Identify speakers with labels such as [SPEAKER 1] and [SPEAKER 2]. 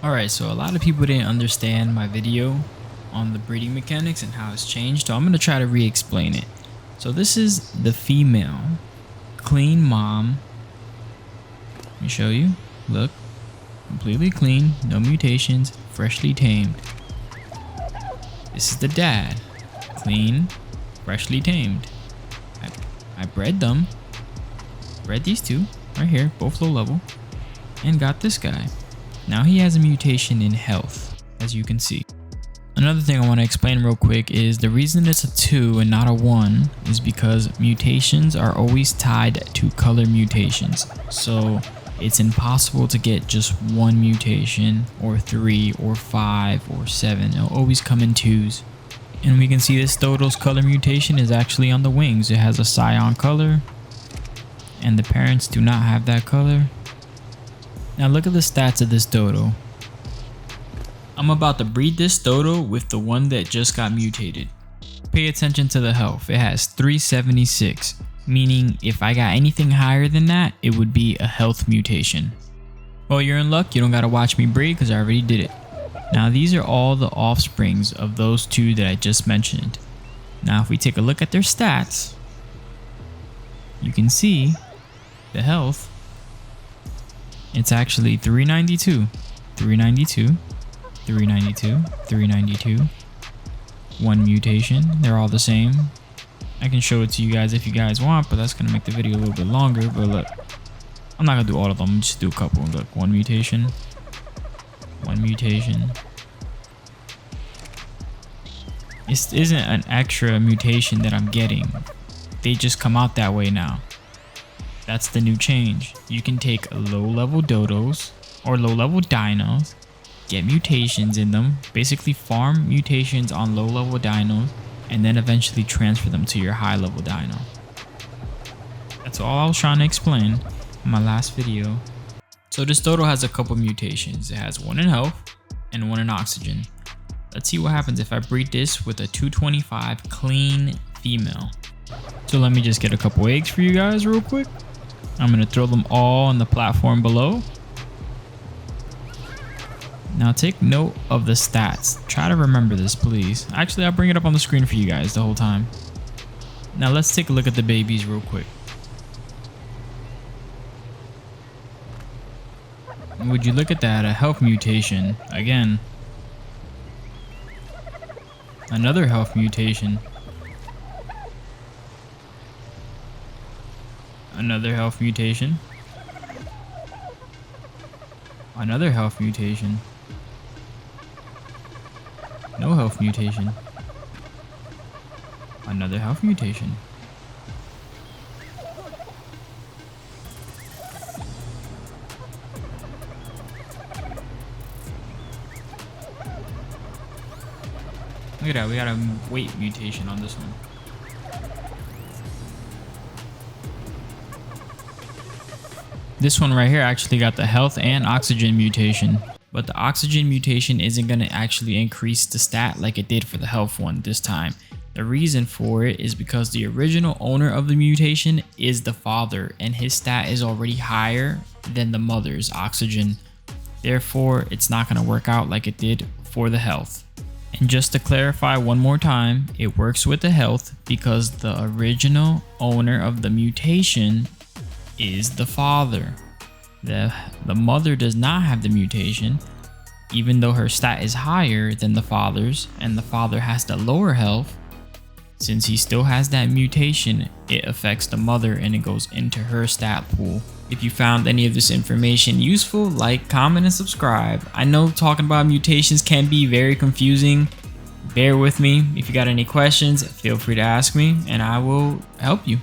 [SPEAKER 1] Alright, so a lot of people didn't understand my video on the breeding mechanics and how it's changed, so I'm going to try to re-explain it. So this is the female, clean mom. Let me show you. Look, completely clean, no mutations, freshly tamed. This is the dad, clean, freshly tamed. I bred them, bred these two right here, both low level, and got this guy. Now he has a mutation in health, as you can see. Another thing I want to explain real quick is the reason it's a 2 and not a 1 is because mutations are always tied to color mutations. So it's impossible to get just one mutation, or 3, or 5, or 7. It'll always come in 2s. And we can see this Dodo's color mutation is actually on the wings. It has a cyan color, and the parents do not have that color. Now look at the stats of this Dodo. I'm about to breed this Dodo with the one that just got mutated. Pay attention to the health. It has 376, meaning if I got anything higher than that, it would be a health mutation. Well, you're in luck. You don't gotta watch me breed because I already did it. Now these are all the offsprings of those two that I just mentioned. Now if we take a look at their stats, you can see the health. It's actually 392, 392, 392, 392. One mutation. They're all the same. I can show it to you guys if you guys want, but that's gonna make the video a little bit longer. But look, I'm not gonna do all of them. Just do a couple. Look, one mutation, one mutation. This isn't an extra mutation that I'm getting. They just come out that way now. That's the new change. You can take low-level dodos or low-level dinos, get mutations in them, basically farm mutations on low-level dinos, and then eventually transfer them to your high-level dino. That's all I was trying to explain in my last video. So this dodo has a couple mutations. It has one in health and one in oxygen. Let's see what happens if I breed this with a 225 clean female. So let me just get a couple eggs for you guys real quick. I'm going to throw them all on the platform below. Now take note of the stats. Try to remember this, please. Actually, I'll bring it up on the screen for you guys the whole time. Now let's take a look at the babies real quick. Would you look at that? A health mutation. Again. Another health mutation. Another health mutation. Another health mutation. No health mutation. Another health mutation. Look at that, we got a weight mutation on this one. This one right here actually got the health and oxygen mutation, but the oxygen mutation isn't going to actually increase the stat like it did for the health one this time. The reason for it is because the original owner of the mutation is the father, and his stat is already higher than the mother's oxygen. Therefore, it's not going to work out like it did for the health. And just to clarify one more time, it works with the health because the original owner of the mutation is the father. The mother does not have the mutation, even though her stat is higher than the father's, and the father has the lower health. Since he still has that mutation, it affects the mother and it goes into her stat pool. If you found any of this information useful, like, comment, and subscribe. I know talking about mutations can be very confusing. Bear with me. If you got any questions, feel free to ask me and I will help you.